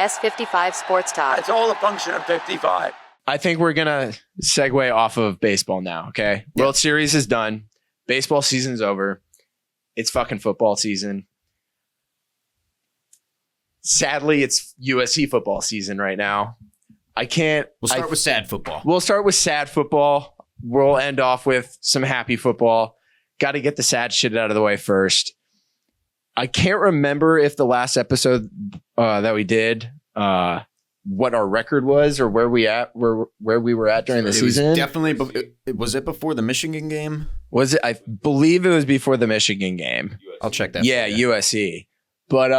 S55 Sports Talk. It's all a function of 55. I think we're going to segue off of baseball now, okay? Yeah. World Series is done. Baseball season's over. It's fucking football season. Sadly, it's USC football season right now. We'll start with sad football. We'll start with sad football. We'll end off with some happy football. Got to get the sad shit out of the way first. I can't remember if the last episode that we did, what our record was or where we were at during the season. Was definitely. Was it before the Michigan game? Was it? I believe it was before the Michigan game. I'll check that. Yeah, USC. But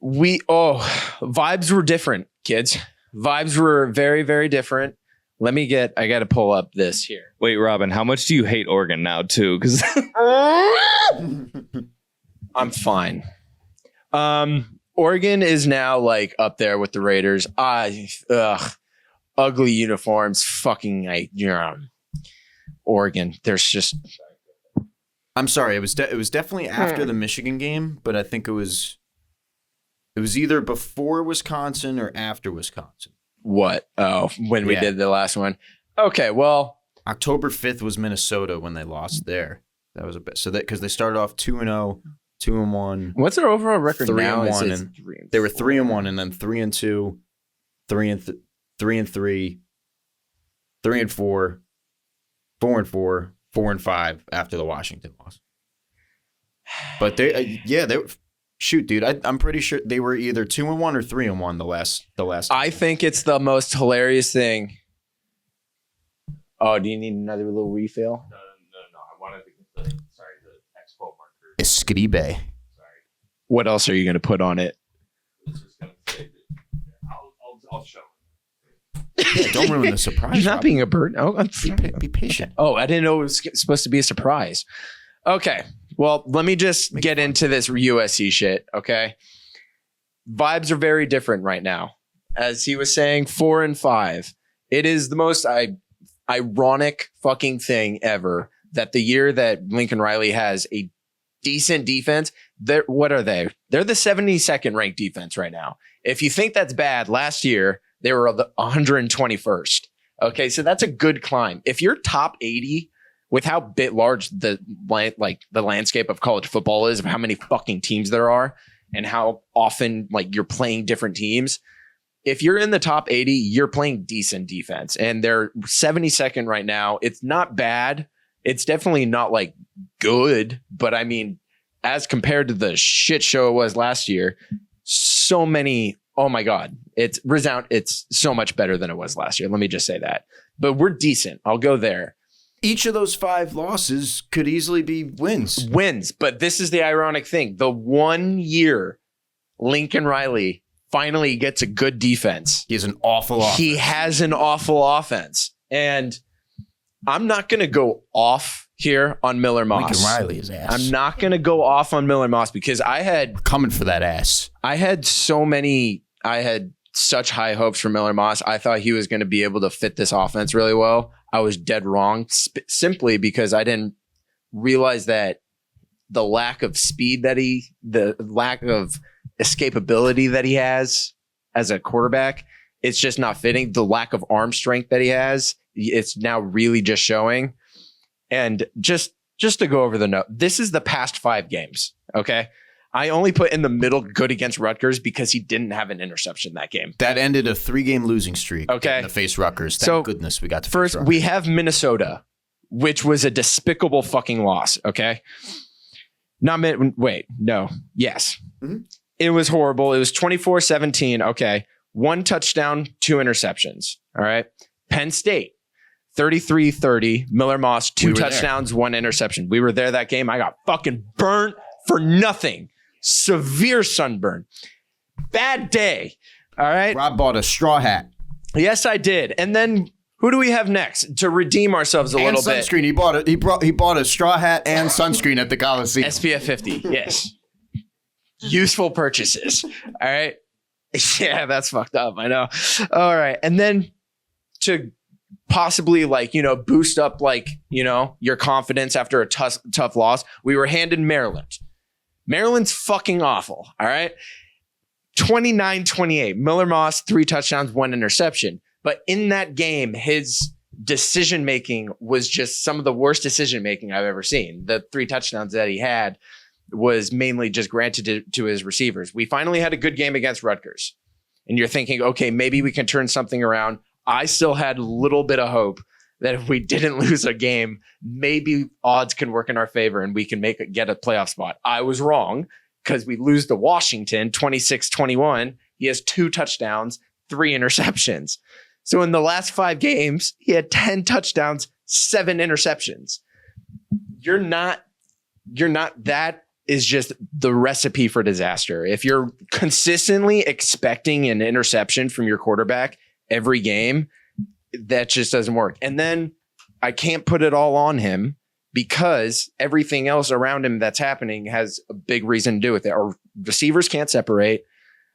vibes were different, kids. Vibes were very, very different. I got to pull up this here. Wait, Robin, how much do you hate Oregon now, too? Because I'm fine. Oregon is now like up there with the Raiders. Ugly uniforms. Fucking Oregon. There's just. I'm sorry. It was definitely after the Michigan game, but I think it was either before Wisconsin or after Wisconsin. What? Oh, when we did the last one. Okay, well, October 5th was Minnesota when they lost there. That was a bit because they started off 2-0, 2-1. What's their overall record now? 3-1, and they were 3-1, and then 3-2, 3-3, 3-4, 4-4, 4-5 after the Washington loss. But they shoot, dude, I'm pretty sure they were either 2-1 or 3-1 the last. I think it's the most hilarious thing. Oh, do you need another little refill? No. I wanted to get the expo marker. Escribe. Sorry. What else are you going to put on it? This is going to say that I'll show Yeah, don't ruin the surprise. You're not Robin. being a bird. Oh, Be patient. Oh, I didn't know it was supposed to be a surprise. Okay. Well, let me just get into this USC shit, okay? Vibes are very different right now. As he was saying, 4-5. It is the most ironic fucking thing ever that the year that Lincoln Riley has a decent defense, what are they? They're the 72nd ranked defense right now. If you think that's bad, last year they were the 121st. Okay, so that's a good climb. If you're top 80 with how bit large the landscape of college football is, of how many fucking teams there are and how often you're playing different teams, if you're in the top 80, you're playing decent defense. And they're 72nd right now. It's not bad. It's definitely not good, but I mean, as compared to the shit show it was last year, so many, oh my God, it's so much better than it was last year. Let me just say that. But we're decent. I'll go there. Each of those 5 losses could easily be wins. But this is the ironic thing. The 1 year Lincoln Riley finally gets a good defense. He has an awful offense. He has an awful offense. And I'm not going to go off here on Miller Moss. Lincoln Riley is ass. I'm not going to go off on Miller Moss because We're coming for that ass. I had such high hopes for Miller Moss. I thought he was going to be able to fit this offense really well. I was dead wrong simply because I didn't realize that the lack of speed the lack of escapability that he has as a quarterback, it's just not fitting. The lack of arm strength that he has, it's now really just showing. And just to go over the note, this is the past 5 games. Okay. I only put in the middle good against Rutgers because he didn't have an interception that game. That ended a 3-game losing streak. Okay. To face Rutgers. Thank goodness we got to first. face Rutgers. We have Minnesota, which was a despicable fucking loss. Okay. Yes. Mm-hmm. It was horrible. It was 24-17. Okay. 1 touchdown, 2 interceptions. All right. Penn State, 33-30. Miller Moss, 2 touchdowns, 1 interception. We were there that game. I got fucking burnt for nothing. Severe sunburn. Bad day. All right. Rob bought a straw hat. Yes, I did. And then who do we have next to redeem ourselves a little bit? Sunscreen. He bought a straw hat and sunscreen at the Coliseum. SPF 50. Yes. Useful purchases. All right. Yeah, that's fucked up. I know. All right. And then to possibly boost up your confidence after a tough loss, we were handed Maryland. Maryland's fucking awful. All right. 29-28. Miller Moss, 3 touchdowns, 1 interception. But in that game, his decision-making was just some of the worst decision-making I've ever seen. The 3 touchdowns that he had was mainly just granted to his receivers. We finally had a good game against Rutgers. And you're thinking, okay, maybe we can turn something around. I still had a little bit of hope that if we didn't lose a game, maybe odds can work in our favor and we can get a playoff spot. I was wrong because we lose to Washington 26-21. He has 2 touchdowns, 3 interceptions. So in the last 5 games, he had 10 touchdowns, 7 interceptions. That is just the recipe for disaster. If you're consistently expecting an interception from your quarterback every game, that just doesn't work. And then I can't put it all on him because everything else around him that's happening has a big reason to do with it. Our receivers can't separate.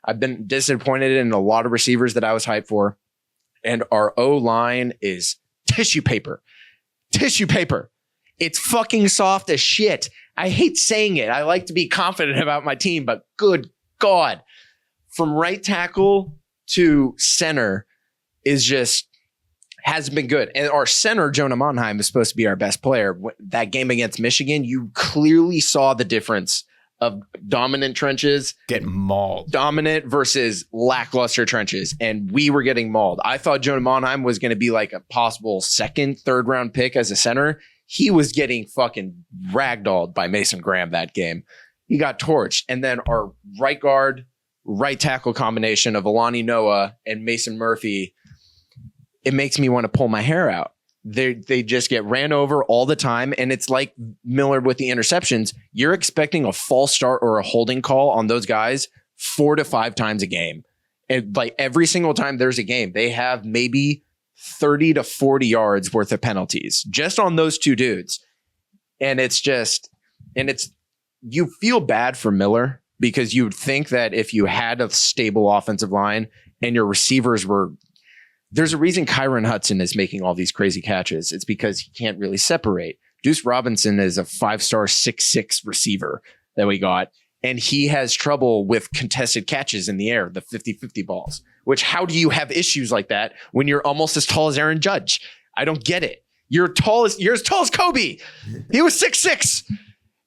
I've been disappointed in a lot of receivers that I was hyped for. And our O-line is tissue paper. Tissue paper. It's fucking soft as shit. I hate saying it. I like to be confident about my team, but good God. From right tackle to center hasn't been good. And our center, Jonah Monheim, is supposed to be our best player. That game against Michigan, you clearly saw the difference of dominant trenches. Getting mauled. Dominant versus lackluster trenches. And we were getting mauled. I thought Jonah Monheim was going to be like a possible 2nd, 3rd round pick as a center. He was getting fucking ragdolled by Mason Graham that game. He got torched. And then our right guard, right tackle combination of Alani Noah and Mason Murphy, it makes me want to pull my hair out. They just get ran over all the time. And it's like Miller with the interceptions. You're expecting a false start or a holding call on those guys 4 to 5 times a game. And like every single time there's a game, they have maybe 30 to 40 yards worth of penalties just on those 2 dudes. And you feel bad for Miller because you would think that if you had a stable offensive line and your receivers there's a reason Kyron Hudson is making all these crazy catches. It's because he can't really separate. Deuce Robinson is a 5-star 6'6" receiver that we got. And he has trouble with contested catches in the air, the 50-50 balls, which how do you have issues like that when you're almost as tall as Aaron Judge? I don't get it. You're as tall as Kobe. He was 6'6".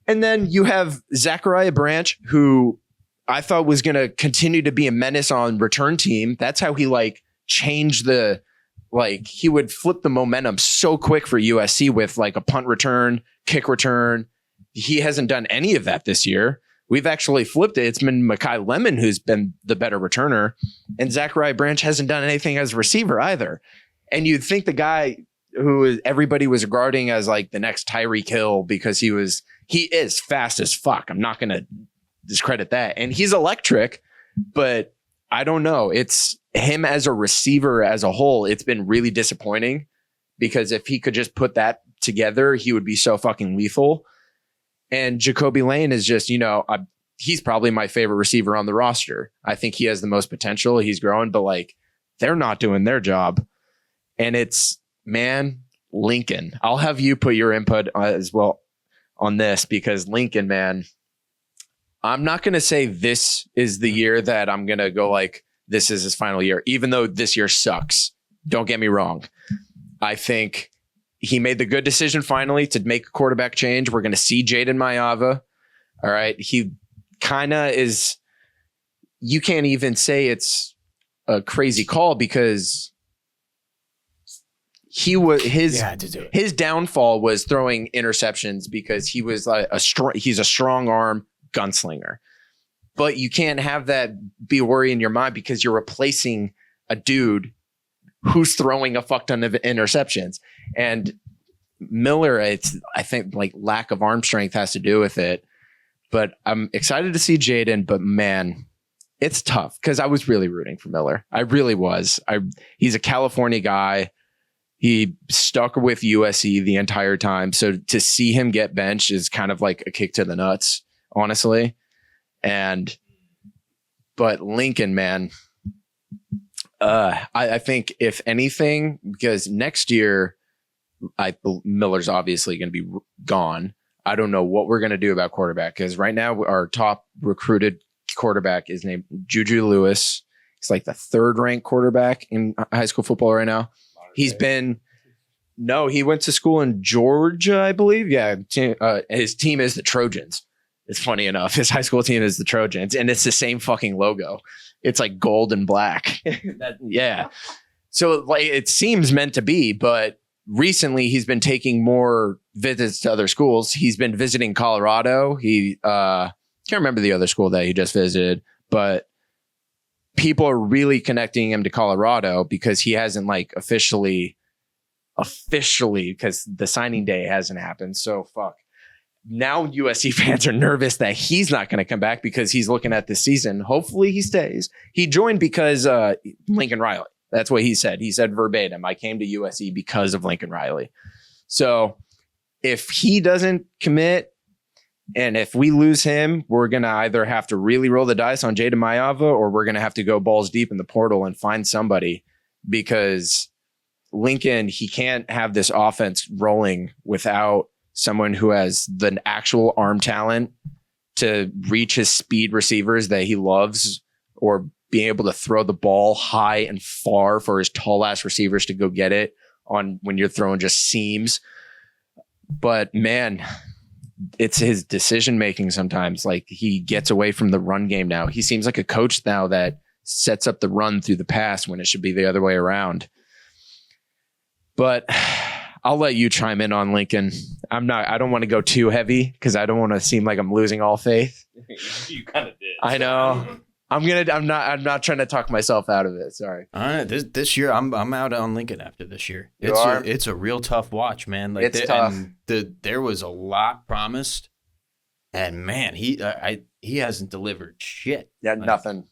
And then you have Zachariah Branch, who I thought was going to continue to be a menace on return team. That's how he changed he would flip the momentum so quick for USC with like a punt return, kick return. He hasn't done any of that this year. We've actually flipped it. It's been Mekhi Lemon who's been the better returner, and Zachariah Branch hasn't done anything as a receiver either. And you'd think the guy who everybody was regarding as like the next Tyreek Hill because he is fast as fuck. I'm not going to discredit that. And he's electric, but I don't know. It's him as a receiver as a whole. It's been really disappointing because if he could just put that together, he would be so fucking lethal. And Jacoby Lane is just, he's probably my favorite receiver on the roster. I think he has the most potential. He's growing, but they're not doing their job. And it's, man, Lincoln. I'll have you put your input as well on this because Lincoln, man, I'm not going to say this is the year that I'm going to go this is his final year, even though this year sucks. Don't get me wrong. I think he made the good decision finally to make a quarterback change. We're going to see Jaden Maiava. All right. He kind of is. You can't even say it's a crazy call because his downfall was throwing interceptions because he was he's a strong arm gunslinger. But you can't have that be a worry in your mind because you're replacing a dude who's throwing a fuck ton of interceptions. And Miller, I think lack of arm strength has to do with it. But I'm excited to see Jaden, but man, it's tough because I was really rooting for Miller. I really was. He's a California guy. He stuck with USC the entire time. So to see him get benched is kind of like a kick to the nuts, honestly. But Lincoln, man, I think if anything, because next year, Miller's obviously going to be gone. I don't know what we're going to do about quarterback because right now our top recruited quarterback is named Juju Lewis. He's like the 3rd ranked quarterback in high school football right now. He went to school in Georgia, I believe. Yeah. His team is the Trojans. It's funny enough. His high school team is the Trojans, and it's the same fucking logo. It's like gold and black. Yeah. So like it seems meant to be, but recently he's been taking more visits to other schools. He's been visiting Colorado. He can't remember the other school that he just visited, but people are really connecting him to Colorado because he hasn't like officially because the signing day hasn't happened. So fuck. Now USC fans are nervous that he's not going to come back because he's looking at this season. Hopefully he stays. He joined because Lincoln Riley. That's what he said. He said verbatim, I came to USC because of Lincoln Riley. So if he doesn't commit and if we lose him, we're going to either have to really roll the dice on Jada Mayava or we're going to have to go balls deep in the portal and find somebody because Lincoln, he can't have this offense rolling without someone who has the actual arm talent to reach his speed receivers that he loves or being able to throw the ball high and far for his tall ass receivers to go get it on when you're throwing just seams. But man, it's his decision making sometimes. Like he gets away from the run game now. He seems like a coach now that sets up the run through the pass when it should be the other way around. But I'll let you chime in on Lincoln. I don't want to go too heavy because I don't want to seem like I'm losing all faith. You kind of did. I know. I'm not trying to talk myself out of it. Sorry. All right. This year I'm out on Lincoln after this year. It's a real tough watch, man. Like it's tough. And there was a lot promised. And man, he hasn't delivered shit. Yeah, nothing.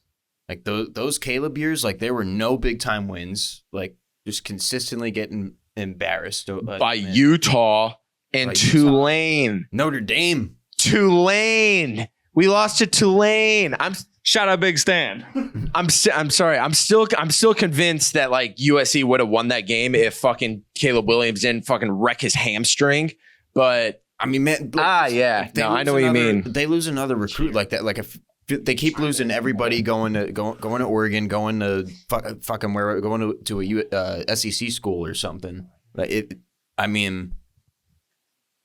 Like those Caleb years, like there were no big time wins. Like just consistently getting embarrassed by Utah and Tulane. Notre Dame. Tulane. We lost to Tulane. Shout out Big Stan. I'm sorry. I'm still convinced that like USC would have won that game if fucking Caleb Williams didn't fucking wreck his hamstring. But I mean, man. Yeah. No, I know what you mean. They lose another recruit like that. Like if they keep losing everybody going to Oregon, going to fucking where, going to a SEC school or something. Like it. I mean,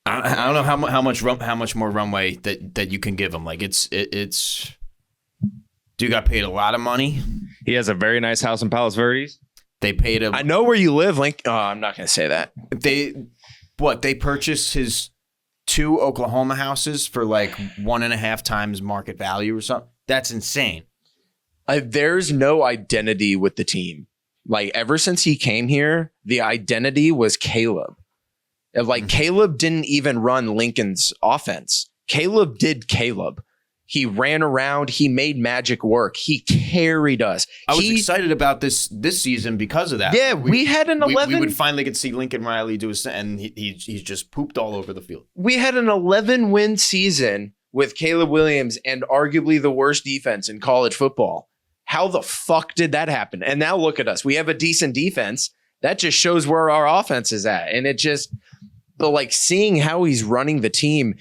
I don't know how much more runway that you can give them. Like it's. Dude got paid a lot of money. He has a very nice house in Palos Verdes. They paid him. I know where you live, Link. Oh, I'm not going to say that. They purchased his 2 Oklahoma houses for like 1.5 times market value or something. That's insane. There's no identity with the team. Like ever since he came here, the identity was Caleb. Like Caleb didn't even run Lincoln's offense. Caleb did Caleb. He ran around. He made magic work. He carried us. I was excited about this season because of that. Yeah, we had an 11. We would finally get to see Lincoln Riley do his, and he's just pooped all over the field. We had an 11-win season with Caleb Williams and arguably the worst defense in college football. How the fuck did that happen? And now look at us. We have a decent defense. That just shows where our offense is at. And but like seeing how he's running the team.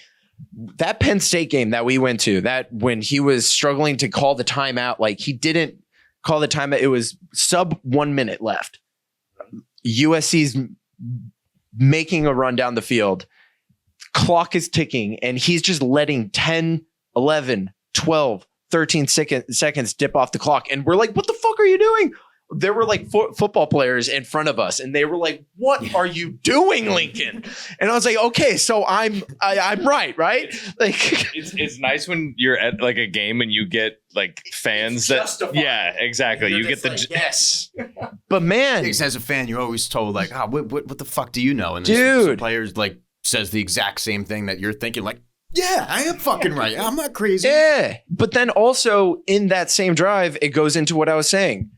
That Penn State game that we went to, that when he was struggling to call the timeout, like he didn't call the timeout. It was sub 1 minute left. USC's making a run down the field. Clock is ticking and he's just letting 10, 11, 12, 13 seconds dip off the clock. And we're like, what the fuck are you doing? There were like football players in front of us and they were like, what are you doing, Lincoln? And I was like, okay, so I'm right? Like it's nice when you're at like a game and you get like fans that justified. Yeah, exactly. You get the like, yes. But man, as a fan, you're always told like, what the fuck do you know? And dude, players like says the exact same thing that you're thinking like, yeah, I am fucking right. I'm not crazy. Yeah. But then also in that same drive, it goes into what I was saying.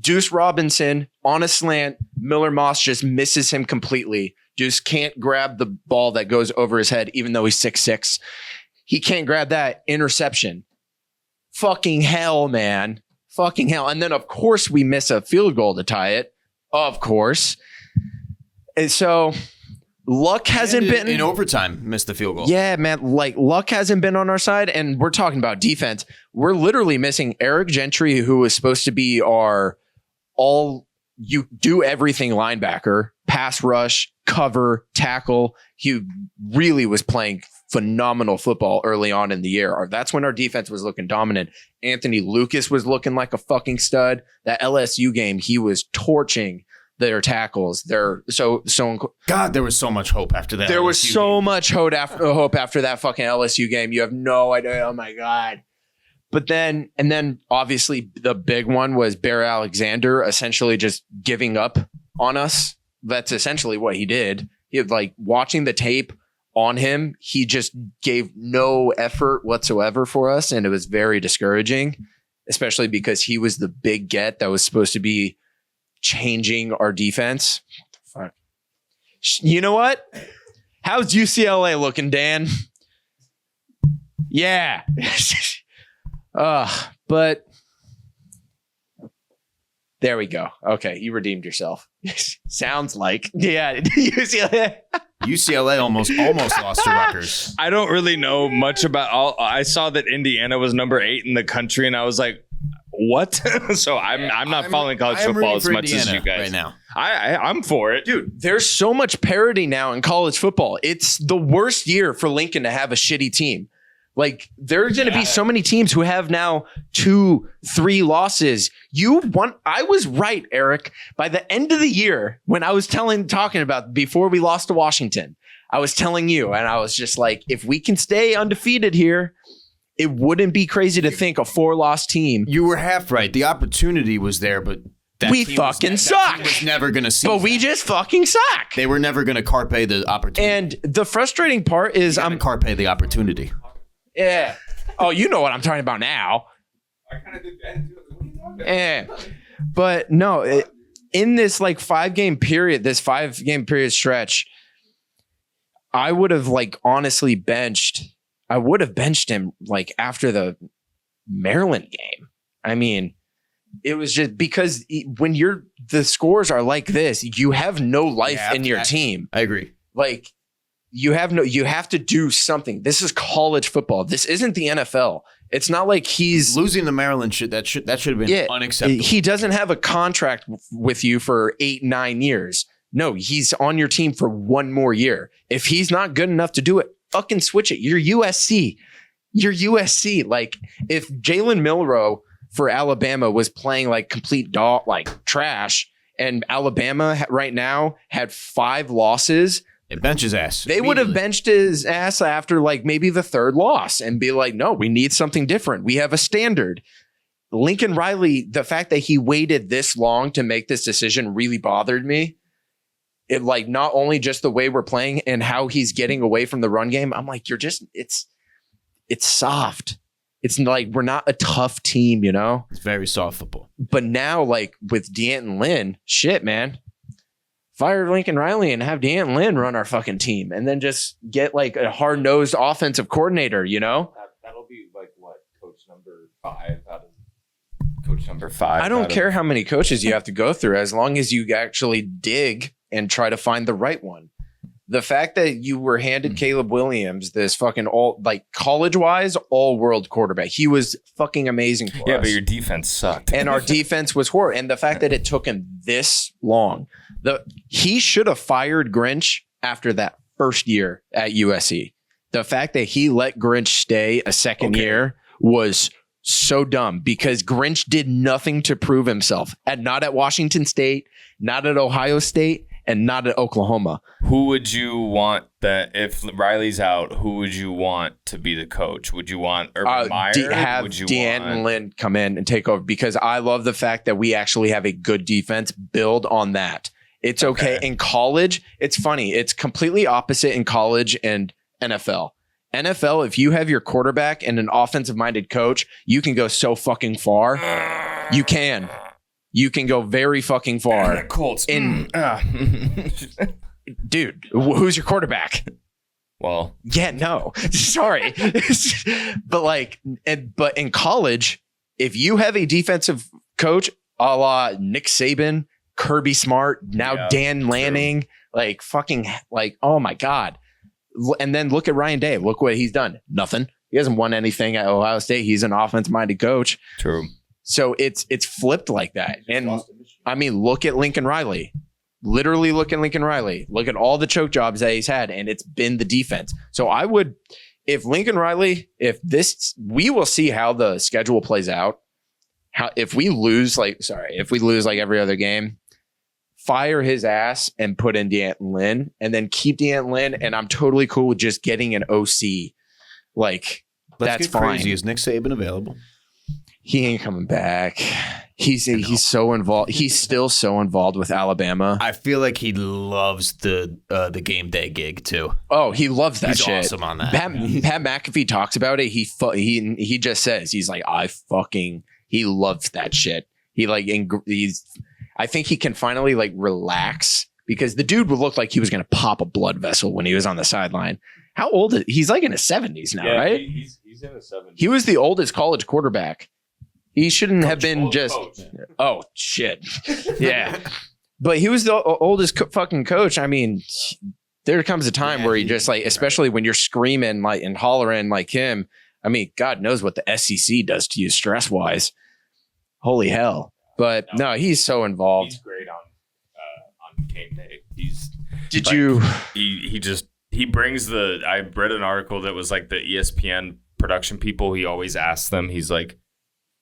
Deuce Robinson on a slant. Miller Moss just misses him completely. Deuce can't grab the ball that goes over his head, even though he's 6'6". He can't grab that. Interception. Fucking hell, man. Fucking hell. And then, of course, we miss a field goal to tie it. Of course. And so, luck hasn't been in overtime. Missed the field goal. Yeah, man. Like luck hasn't been on our side, and we're talking about defense. We're literally missing Eric Gentry, who was supposed to be our you do everything linebacker, pass rush, cover, tackle. He really was playing phenomenal football early on in the year. That's when our defense was looking dominant. Anthony Lucas was looking like a fucking stud. That LSU game, he was torching their tackles. God, there was so much hope after that. There was LSU so game. much hope after that fucking LSU game. You have no idea. Oh my God. But then obviously the big one was Bear Alexander essentially just giving up on us. That's essentially what he did. He had like watching the tape on him. He just gave no effort whatsoever for us. And it was very discouraging, especially because he was the big get that was supposed to be changing our defense. Fuck. You know what? How's UCLA looking, Dan? Yeah. But there we go. Okay, you redeemed yourself. Sounds like. Yeah, UCLA almost lost to Rutgers. I don't really know much about I saw that Indiana was number 8 in the country, and I was like, what? So I'm not following college football as much as you guys right now. I'm for it. Dude, there's so much parity now in college football. It's the worst year for Lincoln to have a shitty team. Like, there's going to be so many teams who have now 2-3 losses. I was right, Eric. By the end of the year, when I was talking about before we lost to Washington, I was telling you, and I was just like, if we can stay undefeated here, it wouldn't be crazy to think a 4-loss team. You were half right. The opportunity was there, but we fucking suck. That team was never going to see. But we just fucking suck. They were never going to carpe the opportunity. And the frustrating part is I'm carpe the opportunity. Yeah. Oh, you know what I'm talking about now. I kind of did that. What are you talking about? Yeah. But no, in this like 5-game period, this 5-game period stretch, I would have like honestly benched him like after the Maryland game. I mean, it was just because when the scores are like this, you have no life in your team. I agree. Like, you have to do something. This is college football. This isn't the NFL. It's not like he's losing the Maryland shit. That should have been unacceptable. He doesn't have a contract with you for 8-9 years. No, he's on your team for 1 more year. If he's not good enough to do it, fucking switch it. You're USC. Like, if Jalen Milroe for Alabama was playing like complete like trash, and Alabama right now had 5 losses. It bench his ass. They would have benched his ass after like maybe the 3rd loss and be like, no, we need something different. We have a standard. Lincoln Riley, the fact that he waited this long to make this decision really bothered me. It like not only just the way we're playing and how he's getting away from the run game. I'm like, it's soft. It's like, we're not a tough team, you know? It's very soft football. But now like with D'Anton Lynn, shit, man. Fire Lincoln Riley and have D'Anton Lynn run our fucking team, and then just get like a hard-nosed offensive coordinator, you know? That'll be like what, coach number 5 out of coach number 5. I don't care how many coaches you have to go through, as long as you actually dig and try to find the right one. The fact that you were handed Caleb Williams, this fucking college-wise, all-world quarterback, he was fucking amazing for us. Yeah, but your defense sucked. And our defense was horrible. And the fact that it took him this long, he should have fired Grinch after that first year at USC. The fact that he let Grinch stay a second year was so dumb, because Grinch did nothing to prove himself. Not at Washington State, not at Ohio State, and not at Oklahoma. Who would you want that if Riley's out? Who would you want to be the coach? Would you want Urban Meyer? Have D'Anton Lynn come in and take over, because I love the fact that we actually have a good defense. Build on that. It's okay. In college, it's funny. It's completely opposite in college and NFL. NFL, if you have your quarterback and an offensive-minded coach, you can go so fucking far. You can go very fucking far. Colts. Dude, who's your quarterback? Well, yeah, no, sorry. But in college, if you have a defensive coach a la Nick Saban, Kirby Smart, now Dan Lanning, Like fucking like, oh my God. And then look at Ryan Day. Look what he's done. Nothing. He hasn't won anything at Ohio State. He's an offense-minded coach. True. So it's flipped like that. And I mean, look at Lincoln Riley. Literally look at Lincoln Riley. Look at all the choke jobs that he's had, and it's been the defense. So I would, if Lincoln Riley, we will see how the schedule plays out. If we lose like every other game, fire his ass and put in D'Anton Lynn, and then keep D'Anton Lynn. And I'm totally cool with just getting an OC. Like, Let's that's get fine. crazy. Is Nick Saban available? He ain't coming back. He's so involved. He's still so involved with Alabama. I feel like he loves the game day gig too. Oh, he loves that He's shit. awesome on that. Pat McAfee talks about it. He just says he's like, he loves that shit. I think he can finally like relax, because the dude would look like he was going to pop a blood vessel when he was on the sideline. How old is he's like in his 70s now, right? He's in his 70s. He was the oldest college quarterback. He shouldn't have been just. Coach. Oh shit, yeah. But he was the oldest fucking coach. I mean, there comes a time where he just like, especially when you're screaming like and hollering like him. I mean, God knows what the SEC does to you stress wise. Holy hell! But no, he's so involved. He's great on game day. He brings I read an article that was like the ESPN production people. He always asks them. He's like,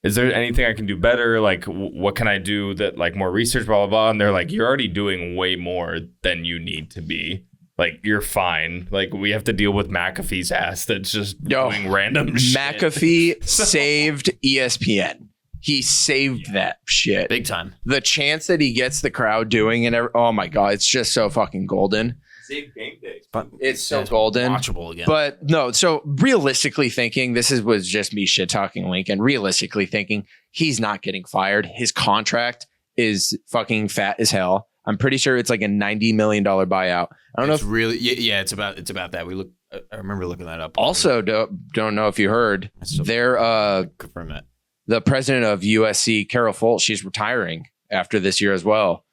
is there anything I can do better? Like, what can I do that, like, more research, blah, blah, blah. And they're like, you're already doing way more than you need to be. Like, you're fine. Like, we have to deal with McAfee's ass that's just doing random shit. McAfee saved ESPN. He saved that shit. Big time. The chance that he gets the crowd doing oh my God, it's just so fucking golden. Save game day. But It's so golden. Watchable again. But no, so realistically thinking, was just me shit talking Lincoln. Realistically thinking, he's not getting fired. His contract is fucking fat as hell. I'm pretty sure it's like a $90 million buyout. I don't know if really, yeah, it's about that. I remember looking that up. also don't know if you heard, they're confirm that. the president of USC, Carol Folt, she's retiring after this year as well.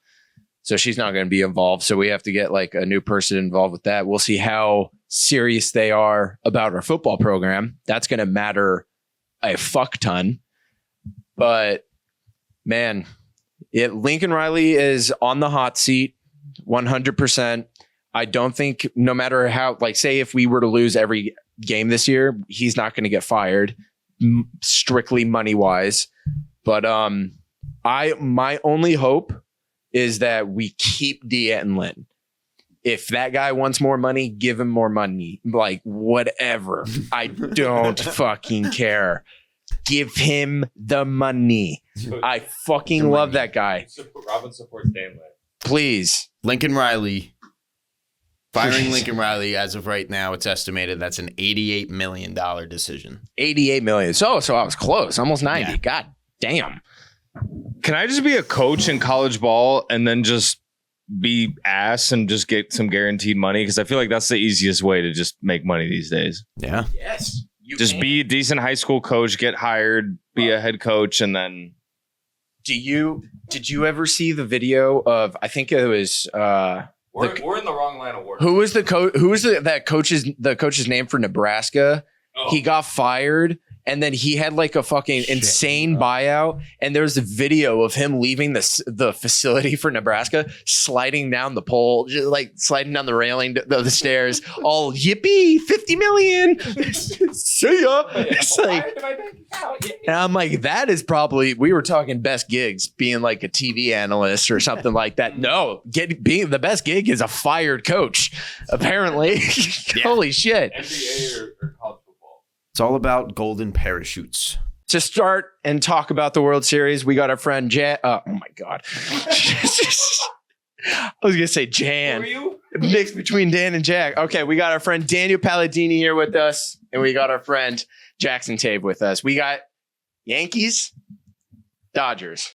So she's not going to be involved. So we have to get like a new person involved with that. We'll see how serious they are about our football program. That's going to matter a fuck ton. But man, Lincoln Riley is on the hot seat 100%. I don't think, no matter how, like, say if we were to lose every game this year, he's not going to get fired strictly money wise. But my only hope is that we keep D'Anton Lynn. If that guy wants more money, give him more money. Like, whatever. I don't fucking care. Give him the money. I fucking love that guy. Robin supports Dan Lynn. Please. Lincoln Riley. Firing Lincoln Riley, as of right now, it's estimated that's an $88 million decision. $88 million. So I was close. Almost 90. Yeah. God damn. Can I just be a coach in college ball and then just be ass and just get some guaranteed money? Because I feel like that's the easiest way to just make money these days. Yeah. Yes. Just be a decent high school coach, get hired, be a head coach, and then. Did you ever see the video of, I think it was we're in the wrong line of work. Who was the coach? Who was the coach's name for Nebraska? Oh. He got fired. And then he had like a fucking insane buyout. And there's a video of him leaving the facility for Nebraska, sliding down the pole, just like sliding down the railing of the stairs, all yippee, 50 million. See ya. It's like, and I'm like, that is probably, we were talking best gigs, being like a TV analyst or something like that. No, being the best gig is a fired coach, apparently. Yeah. Holy shit. NBA or college. It's all about golden parachutes. To start and talk about the World Series, we got our friend Jan. Oh my God. I was going to say Jan. Who are you? Mixed between Dan and Jack. Okay, we got our friend Daniel Palladini here with us, and we got our friend Jackson Tave with us. We got Yankees, Dodgers.